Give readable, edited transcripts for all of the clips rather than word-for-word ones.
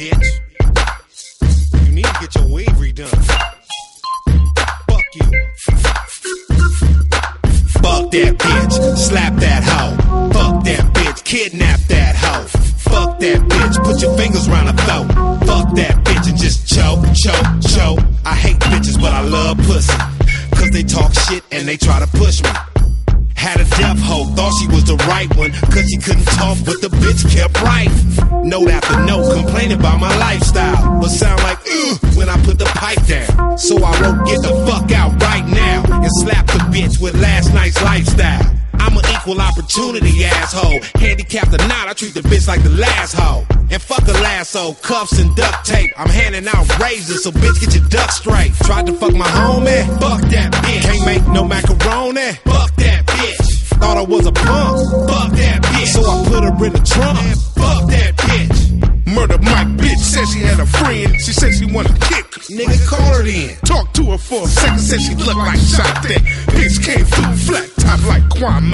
bitch. You need to get your wave redone. Fuck you. Fuck that bitch, slap that hoe. Fuck that bitch, kidnap that hoe. Fuck that bitch, put your fingers round her throat. Fuck that bitch and just choke, choke, choke. I hate bitches, but I love pussy. Cause they talk shit and they try to push me. Had a deaf hoe, thought she was the right one. Cause she couldn't talk, but the bitch kept writing. Note after note, complaining about my lifestyle. But sound like, when I put the pipe down. So I wrote, get the fuck out right now. And slap the bitch with last night's lifestyle. I'm an equal opportunity asshole. Handicapped or not, I treat the bitch like the last hoe. And fuck a lasso, cuffs and duct tape. I'm handing out razors, so bitch get your ducks straight. Tried to fuck my homie? Fuck that bitch. Can't make no macaroni? Fuck that bitch. Thought I was a punk? Fuck that bitch. So I put her in the trunk? Fuck that bitch. Murder Mike bitch said she had a friend. She said she wanted to kick. Nigga, call her then. Talked to her for a second, said she looked like shot that. Bitch came through flat top like Kwame.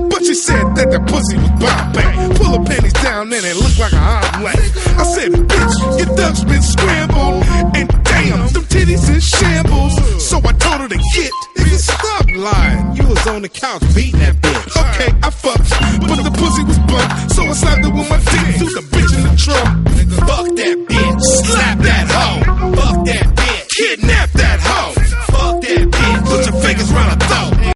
But she said that the pussy was Bombay. Pull her panties down and it looked like a omelet. I said, bitch, your duck's been scrambled. And damn, them titties in shambles. So I told her to get. Nigga, stop lying. You was on the couch beating that bitch. Okay, I fucked, but the pussy was bumped. So I slapped her with my dick through the